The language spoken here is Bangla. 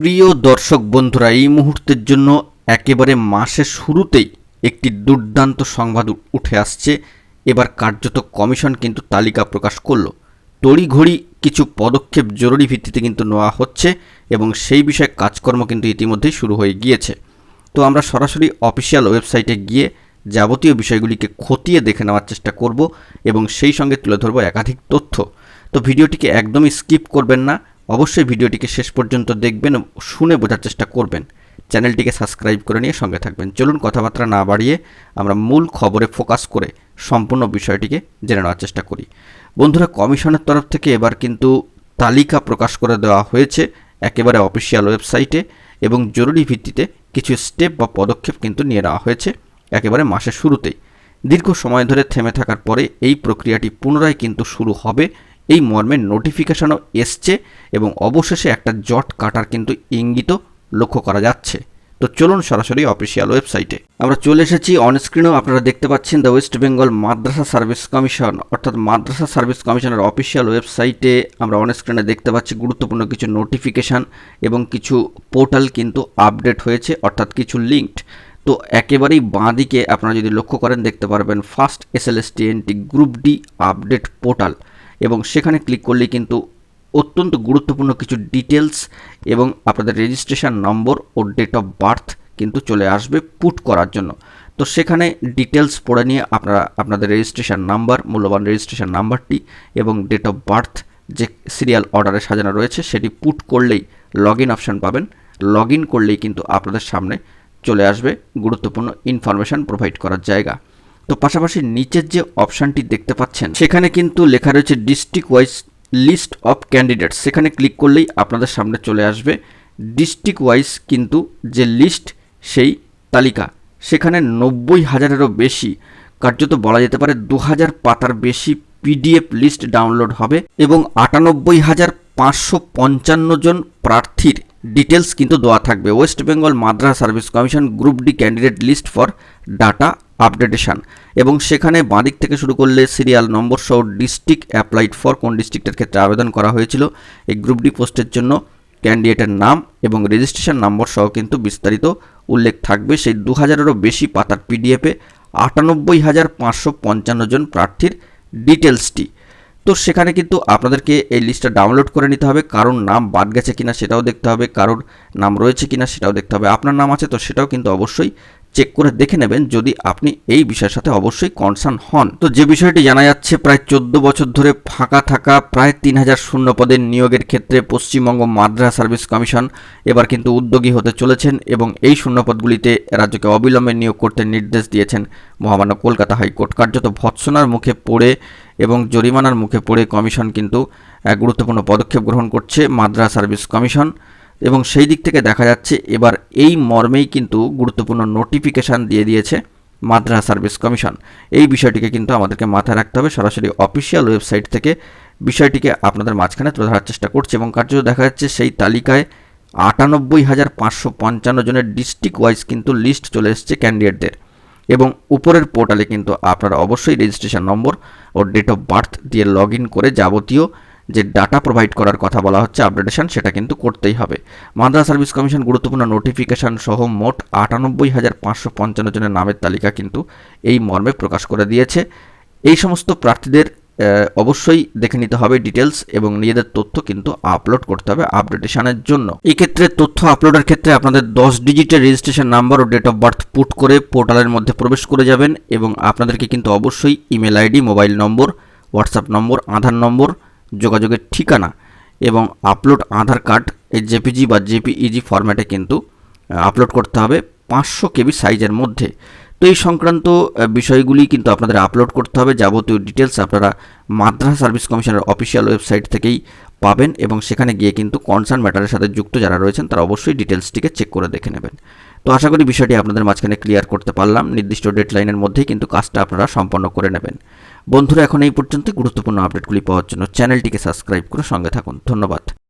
প্রিয় দর্শক বন্ধুরা, এই মুহূর্তের জন্য একেবারে মাসের শুরুতেই একটি দুর্দান্ত সংবাদ উঠে আসছে। এবার কার্যত কমিশন কিন্তু তালিকা প্রকাশ করলো। তড়িঘড়ি কিছু পদক্ষেপ জরুরি ভিত্তিতে কিন্তু নেওয়া হচ্ছে এবং সেই বিষয়ে কাজকর্ম কিন্তু ইতিমধ্যেই শুরু হয়ে গিয়েছে। তো আমরা সরাসরি অফিসিয়াল ওয়েবসাইটে গিয়ে যাবতীয় বিষয়গুলিকে খতিয়ে দেখে নেওয়ার চেষ্টা করব এবং সেই সঙ্গে তুলে ধরব একাধিক তথ্য। তো ভিডিওটিকে একদমই স্কিপ করবেন না, অবশ্যই ভিডিওটিকে শেষ পর্যন্ত দেখবেন, শুনে বোঝার চেষ্টা করবেন। চ্যানেলটিকে সাবস্ক্রাইব করে নিয়ে সঙ্গে থাকবেন। চলুন কথাবার্তা না বাড়িয়ে আমরা মূল খবরে ফোকাস করে সম্পূর্ণ বিষয়টিকে জেনে নেওয়ার চেষ্টা করি। বন্ধুরা, কমিশনের তরফ থেকে এবার কিন্তু তালিকা প্রকাশ করে দেওয়া হয়েছে একেবারে অফিসিয়াল ওয়েবসাইটে এবং জরুরি ভিত্তিতে কিছু স্টেপ বা পদক্ষেপ কিন্তু নিয়ে নেওয়া হয়েছে একেবারে মাসের শুরুতেই। দীর্ঘ সময় ধরে থেমে থাকার পরে এই প্রক্রিয়াটি পুনরায় কিন্তু শুরু হবে, এই মর্মে নোটিফিকেশনও এসছে এবং অবশেষে একটা জট কাটার কিন্তু ইঙ্গিতও লক্ষ্য করা যাচ্ছে। তো চলুন সরাসরি অফিসিয়াল ওয়েবসাইটে আমরা চলে এসেছি। অনস্ক্রিনেও আপনারা দেখতে পাচ্ছেন the West Bengal Madrasa service commission, অর্থাৎ মাদ্রাসা সার্ভিস কমিশনের অফিসিয়াল ওয়েবসাইটে আমরা অনস্ক্রিনে দেখতে পাচ্ছি গুরুত্বপূর্ণ কিছু নোটিফিকেশান এবং কিছু পোর্টাল কিন্তু আপডেট হয়েছে, অর্থাৎ কিছু লিঙ্কড। তো একেবারেই বাঁ দিকে আপনারা যদি লক্ষ্য করেন দেখতে পারবেন first SLSTNT group D update portal এবং সেখানে ক্লিক করলেই কিন্তু অত্যন্ত গুরুত্বপূর্ণ কিছু ডিটেলস এবং আপনাদের রেজিস্ট্রেশন নম্বর ও ডেট অফ বার্থ কিন্তু চলে আসবে পুট করার জন্য। তো সেখানে ডিটেলস পড়ে নিয়ে আপনারা আপনাদের রেজিস্ট্রেশন নাম্বার, মূল্যবান রেজিস্ট্রেশন নাম্বারটি এবং ডেট অফ বার্থ যে সিরিয়াল অর্ডারে সাজানো রয়েছে সেটি পুট করলেই লগ ইন অপশান পাবেন। লগ ইন করলেই কিন্তু আপনাদের সামনে চলে আসবে গুরুত্বপূর্ণ ইনফরমেশান প্রোভাইড করার জায়গা। তো পাশাপাশি নিচের যে অপশানটি দেখতে পাচ্ছেন সেখানে কিন্তু লেখা রয়েছে district wise list of candidates. সেখানে ক্লিক করলেই আপনাদের সামনে চলে আসবে ডিস্ট্রিক্ট ওয়াইজ কিন্তু যে লিস্ট, সেই তালিকা। সেখানে 90,000-এরও বেশি, কার্যত বলা যেতে পারে 2,000 পাতার বেশি PDF লিস্ট ডাউনলোড হবে এবং 98,555 জন প্রার্থীর ডিটেলস কিন্তু দেওয়া থাকবে। West Bengal Madrasa service commission group D candidate list for data updatation এবং সেখানে বাঁদিক থেকে শুরু করলে সিরিয়াল নম্বর সহ ডিস্ট্রিক্ট অ্যাপ্লাইড ফর, কোন ডিস্ট্রিক্টের ক্ষেত্রে আবেদন করা হয়েছিল এই গ্রুপ ডি পোস্টের জন্য, ক্যান্ডিডেটের নাম এবং রেজিস্ট্রেশন নম্বর সহ কিন্তু বিস্তারিত উল্লেখ থাকবে সেই 2,000-এরও বেশি পাতার PDFে 98,555 জন প্রার্থীর ডিটেলসটি। তো সেখানে কিন্তু আপনাদেরকে এই লিস্টটা ডাউনলোড করে নিতে হবে। কারোর নাম বাদ গেছে কিনা সেটাও দেখতে হবে, কারোর নাম রয়েছে কিনা সেটাও দেখতে হবে। আপনার নাম আছে তো সেটাও কিন্তু অবশ্যই চেক করে দেখে নেবেন যদি আপনি এই বিষয়ের সাথে অবশ্যই কনসার্ন হন। তো যে বিষয়টি জানা যাচ্ছে, প্রায় 14 বছর ধরে ফাঁকা থাকা প্রায় 3,000 শূন্য পদের নিয়োগের ক্ষেত্রে পশ্চিমবঙ্গ মাদ্রাসা সার্ভিস কমিশন এবার কিন্তু উদ্যোগী হতে চলেছেন এবং এই শূন্যপদগুলিতে রাজ্যকে অবিলম্বে নিয়োগ করতে নির্দেশ দিয়েছেন মহামান্য কলকাতা হাইকোর্ট। কার্যত ভৎসনার মুখে পড়ে এবং জরিমানার মুখে পড়ে কমিশন কিন্তু এক গুরুত্বপূর্ণ পদক্ষেপ গ্রহণ করছে মাদ্রাসা সার্ভিস কমিশন এবং সেই দিক থেকে দেখা যাচ্ছে এবার এই মর্মেই কিন্তু গুরুত্বপূর্ণ নোটিফিকেশান দিয়ে দিয়েছে মাদ্রাসা সার্ভিস কমিশন। এই বিষয়টিকে কিন্তু আমাদেরকে মাথায় রাখতে হবে। সরাসরি অফিসিয়াল ওয়েবসাইট থেকে বিষয়টিকে আপনাদের মাঝখানে তুলে ধরার চেষ্টা করছে এবং কার্যত দেখা যাচ্ছে সেই তালিকায় 98,555 জনের ডিস্ট্রিক্ট ওয়াইজ কিন্তু লিস্ট চলে এসছে ক্যান্ডিডেটদের এবং উপরের পোর্টালে কিন্তু আপনারা অবশ্যই রেজিস্ট্রেশন নম্বর ও ডেট অফ বার্থ দিয়ে লগ ইন করে যাবতীয় যে ডাটা প্রোভাইড করার কথা বলা হচ্ছে আপডেটেশন, সেটা কিন্তু করতেই হবে। মাদ্রাসা সার্ভিস কমিশন গুরুত্বপূর্ণ নোটিফিকেশান সহ মোট 98,555 জনের নামের তালিকা কিন্তু এই মর্মে প্রকাশ করে দিয়েছে। এই সমস্ত প্রার্থীদের অবশ্যই দেখে নিতে হবে ডিটেলস এবং নিজেদের তথ্য কিন্তু আপলোড করতে হবে আপডেটেশনের জন্য। এই ক্ষেত্রে তথ্য আপলোডের ক্ষেত্রে আপনাদের 10 ডিজিটের রেজিস্ট্রেশন নাম্বার ও ডেট অফ বার্থ পুট করে পোর্টালের মধ্যে প্রবেশ করে যাবেন এবং আপনাদেরকে কিন্তু অবশ্যই email ID, mobile number, WhatsApp number, Aadhaar number, যোগাযোগের ঠিকানা এবং আপলোড আধার কার্ড এই JPG বা JPEG ফরম্যাটে কিন্তু আপলোড করতে হবে 500 KB সাইজের মধ্যে। তো এই সংক্রান্ত বিষয়গুলি কিন্তু আপনাদের আপলোড করতে হবে। যাবতীয় ডিটেলস আপনারা মাদ্রাসা সার্ভিস কমিশনের অফিসিয়াল ওয়েবসাইট থেকেই পাবেন এবং সেখানে গিয়ে কিন্তু কনসার্ন ম্যাটারের সাথে যুক্ত যারা রয়েছেন তারা অবশ্যই ডিটেলসটিকে চেক করে দেখে নেবেন। তো আশা করি বিষয়টি আপনাদের মাঝখানে ক্লিয়ার করতে পারলাম। নির্দিষ্ট ডেডলাইনের মধ্যেই কিন্তু কাজটা আপনারা সম্পন্ন করে নেবেন। বন্ধুরা, এখন এই পর্যন্ত গুরুত্বপূর্ণ আপডেটগুলি পাওয়ার জন্য চ্যানেলটিকে সাবস্ক্রাইব করে সঙ্গে থাকুন। ধন্যবাদ।